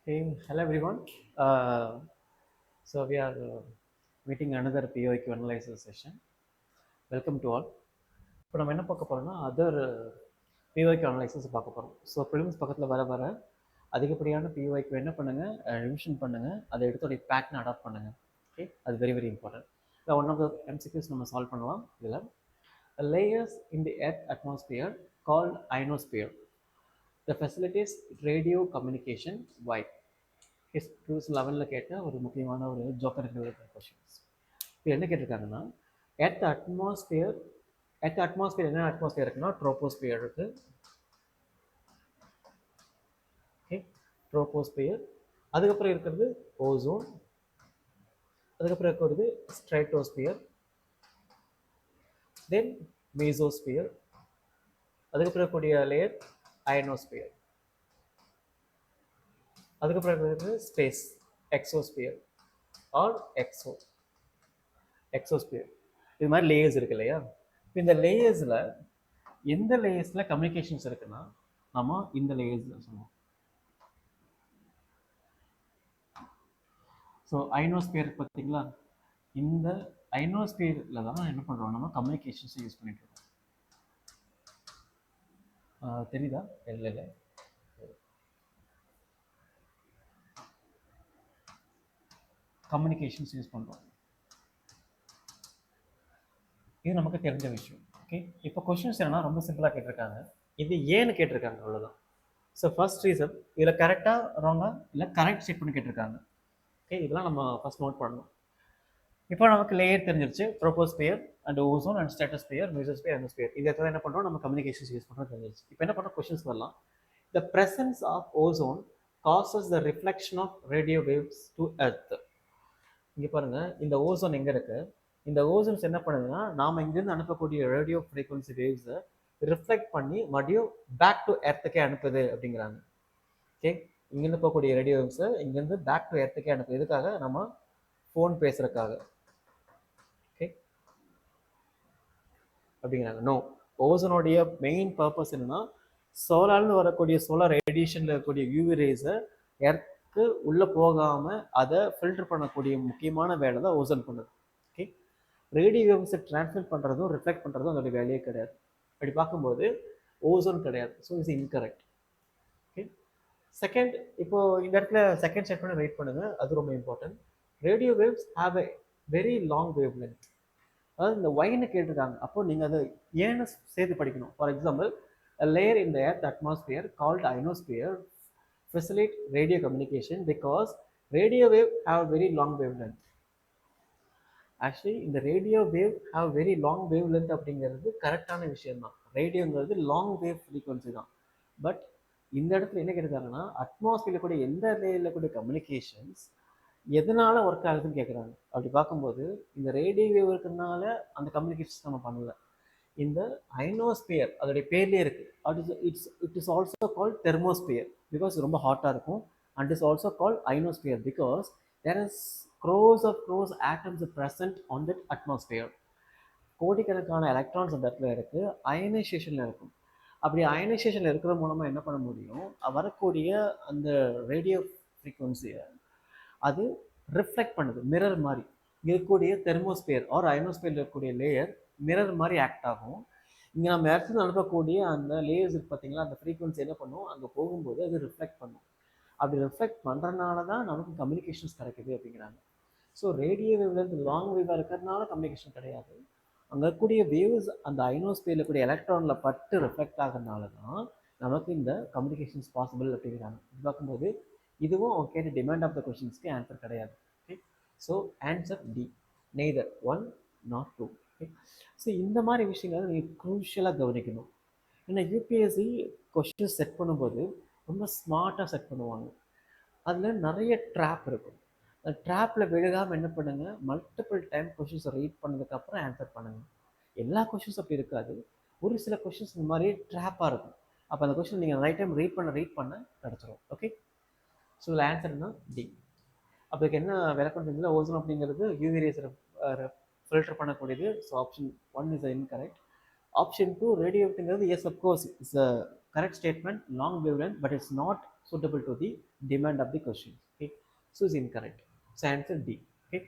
Okay, hello everyone. Uh, so we are meeting another POIQ analysis session. Welcome to all. இப்போ நம்ம என்ன பார்க்க போறோம்னா அதர் POIQ அனலைசஸ் பார்க்க போகிறோம். ஸோ ப்ரிலிம்ஸ் பக்கத்தில் வர வர அதிகப்படியான POIQ என்ன பண்ணுங்க, ரிவிஷன் பண்ணுங்க, அதை எடுத்தோடைய பேட்டர்ன் அடாப்ட் பண்ணுங்க. ஓகே, அது வெரி வெரி இம்பார்ட்டன்ட். இப்போ ஒன் ஆஃப் த MCQs நம்ம சால்வ் பண்ணலாம். இதில் layers in the earth atmosphere called ionosphere. The facilitates radio communication. Why? Histories லெவலில் கேட்ட ஒரு முக்கியமான ஒரு ஜோக்கர் கொஷின்ஸ். இப்போ என்ன கேட்டிருக்காங்கன்னா, எர்த் அட்மாஸ்பியர் என்ன அட்மாஸ்பியர் இருக்குன்னா ட்ரோபோஸ்பியர் இருக்கு. Okay, troposphere. அதுக்கப்புறம் இருக்கிறது ஓசோன். அதுக்கப்புறம் இருக்கிறது ஸ்ட்ரைட்டோஸ்பியர், தென் மீசோஸ்பியர். அதுக்கப்புறம் இருக்கக்கூடிய லேயர் அயனோஸ்பியர். அதுக்கப்புறம் இருக்கிறது ஸ்பேஸ் எக்ஸோஸ்பியர் ஆர் எக்ஸோஸ்பியர். இது மாதிரி லேயர்ஸ் இருக்கு இல்லையா? இப்போ இந்த லேயர்ஸில் எந்த லேயர்ஸில் கம்யூனிகேஷன்ஸ் இருக்குன்னா நம்ம இந்த லேயர்ஸில் சொல்லுவோம். ஸோ அயனோஸ்பியர் பார்த்தீங்களா, இந்த அயனோஸ்பியரில் தான் என்ன பண்ணுறோம், நம்ம கம்யூனிகேஷன்ஸ் யூஸ் பண்ணிட்டு இருக்கோம். தெரியுதா? இல்லை கம்யூனிகேஷன்ஸ் யூஸ் பண்ணுறோம். இது நமக்கு தெரிஞ்ச விஷயம். ஓகே, இப்போ கொஷின்ஸ் என்னன்னா ரொம்ப சிம்பிளாக கேட்டிருக்காங்க. இது ஏன்னு கேட்டிருக்காங்க, அவ்வளோதான். ஸோ ஃபர்ஸ்ட் ரீசன் இதில் கரெக்டாக ராங்கா இல்லை கரெக்ட் செக் பண்ணி கேட்டிருக்காங்க. ஓகே, இதெல்லாம் நம்ம ஃபர்ஸ்ட் நோட் பண்ணணும். இப்போ நமக்கு லேயர் தெரிஞ்சிருச்சு, troposphere and ozone and stratosphere, mesosphere, ionosphere. இதை என்ன பண்ணுறோம், நம்ம கம்யூனிகேஷன்ஸ் யூஸ் பண்ணுறோம் தெரிஞ்சிருச்சு. இப்போ என்ன பண்ணுறோம், கொஷின்ஸ் வரலாம். The presence of ozone causes the reflection of radio waves to earth. இங்கே பாருங்க, இந்த ஓசோன் எங்கே இருக்கு, இந்த ஓசோன்ஸ் என்ன பண்ணுதுன்னா நாம் இங்கேருந்து அனுப்பக்கூடிய ரேடியோ ஃப்ரீக்வன்சி வேவ்ஸை ரிஃப்ளெக்ட் பண்ணி மறுபடியும் பேக் டு எர்த்துக்கே அனுப்புது அப்படிங்கிறாங்க. ஓகே, இங்கேருந்து போகக்கூடிய ரேடியோ வேவ்ஸை இங்கேருந்து பேக் டு எர்த்துக்கே அனுப்புது. எதுக்காக? நம்ம ஃபோன் பேசுறதுக்காக. ஓகே அப்படிங்கிறாங்க. நோ, ஓசோனுடைய மெயின் பர்பஸ் என்னன்னா சோலார்னு வரக்கூடிய சோலார் ரேடியேஷன்ல இருக்கக்கூடிய யூவி ரேஸை எர்த்துக்கு உள்ளே போகாமல் அதை ஃபில்டர் பண்ணக்கூடிய முக்கியமான வேலை தான் ஓசோன் பண்ணுது. ஓகே, ரேடியோ வேவ்ஸை டிரான்ஸ்மிட் பண்ணுறதும் ரிஃப்ளெக்ட் பண்ணுறதும் அதோடைய வேலையே கிடையாது. அப்படி பார்க்கும்போது ஓசோன் கிடையாது. So it's incorrect. Okay, second, இப்போ இந்த இடத்துல செகண்ட் ஸ்டேட்மெண்ட் வெயிட் பண்ணுங்க, அது ரொம்ப important. Radio waves have a very long wave length. அதாவது இந்த ஒயின்னு கேட்டிருக்காங்க, அப்போ நீங்கள் அதை ஏன்னு சேர்த்து படிக்கணும். For example, a layer in the earth atmosphere called ionosphere facilitate radio communication because radio wave have very long wavelength. Actually இந்த radio wave have very long wave length அப்படிங்கிறது கரெக்டான விஷயம் தான். ரேடியோங்கிறது லாங் வேவ் ஃப்ரீக்வன்சி தான். But இந்த இடத்துல என்ன கேட்டிருக்காங்கன்னா, அட்மாஸ்பியரில் கூட எந்த லேயரில் கூட கம்யூனிகேஷன்ஸ் எதனால ஒர்க் ஆகுதுன்னு கேட்குறாங்க. அப்படி பார்க்கும்போது இந்த ரேடியோ வேவ் இருக்கிறதுனால அந்த கம்யூனிகேஷன்ஸ் நம்ம பண்ணல. இந்த அயனோஸ்பியர் அதோடைய பேர்லேயே இருக்கு. It is also called thermosphere because ரொம்ப ஹாட்டாக இருக்கும். And is also called ionosphere because there is crores of crores atoms present on that atmosphere. கோடிக்கணக்கான எலக்ட்ரான்ஸ் அந்த இடத்துல இருக்கு, அயனைசேஷன்ல இருக்கும். அப்படி அயனைசேஷன்ல இருக்கிறது மூலமா என்ன பண்ண முடியும், வரக்கூடிய அந்த ரேடியோ ஃப்ரீக்வன்சியை அது ரிஃப்ளெக்ட் பண்ணுது, மிரர் மாதிரி. இருக்கக்கூடிய தெர்மோஸ்பியர் ஆர் அயனோஸ்பியரில் இருக்கக்கூடிய லேயர் மிரர் மாதிரி ஆக்ட் ஆகும். இங்கே நம்ம இடத்துல அனுப்பக்கூடிய அந்த லேயர்ஸ் பார்த்தீங்களா, அந்த ஃப்ரீக்வன்சி என்ன பண்ணும், அங்கே போகும்போது அது ரிஃப்ளெக்ட் பண்ணும். அப்படி ரிஃப்ளெக்ட் பண்ணுறதுனால தான் நமக்கு கம்யூனிகேஷன்ஸ் கிடைக்குது அப்படிங்கிறாங்க. ஸோ ரேடியோ வேவ்லேருந்து லாங் வேவாக இருக்கிறதுனால கம்யூனிகேஷன் கிடையாது. அங்கே இருக்கக்கூடிய வேவ்ஸ் அந்த அயனோஸ்பியரில் கூடிய எலக்ட்ரானில் பட்டு ரிஃப்ளெக்ட் ஆகிறதுனால தான் நமக்கு இந்த கம்யூனிகேஷன்ஸ் பாசிபிள் அப்படிங்கிறாங்க. இது பார்க்கும்போது இதுவும் அவங்க கேட்ட டிமாண்ட் ஆஃப் த கொஷின்ஸ்க்கு ஆன்சர் கிடையாது. Okay, so answer D, neither 1 not 2. Okay, so இந்த மாதிரி விஷயங்களை நீங்கள் க்ரூஷியலாக கவனிக்கணும். ஏன்னா யூபிஎஸ்சி கொஷின்ஸ் செட் பண்ணும்போது ரொம்ப ஸ்மார்ட்டாக செட் பண்ணுவாங்க. அதில் நிறைய ட்ராப் இருக்கும். அந்த ட்ராப்பில் விழுகாமல் என்ன பண்ணுங்கள், மல்டிபிள் டைம் கொஷின்ஸை ரீட் பண்ணதுக்கப்புறம் ஆன்சர் பண்ணுங்கள். எல்லா கொஷின்ஸும் அப்படி இருக்காது. ஒரு சில கொஷின்ஸ் இந்த மாதிரி ட்ராப்பாக இருக்கும். அப்போ அந்த கொஷின் நீங்கள் ரைட் டைம் ரீட் பண்ண கிடச்சிரும். ஓகே, ஸோ இதில் ஆன்சர்னா டி. அப்போக்கு என்ன விளக்கம் தெரிஞ்சதில்ல, ஓசோன் அப்படிங்கிறது யூவி ரேஸ் ஃபில்டர் பண்ணக்கூடியது. So option 1 is incorrect. Option 2 radio அப்படிங்கிறது yes of course it's a correct statement, long wave length, but it's not suitable to the demand of the question. Okay, so is incorrect. So answer D. Okay,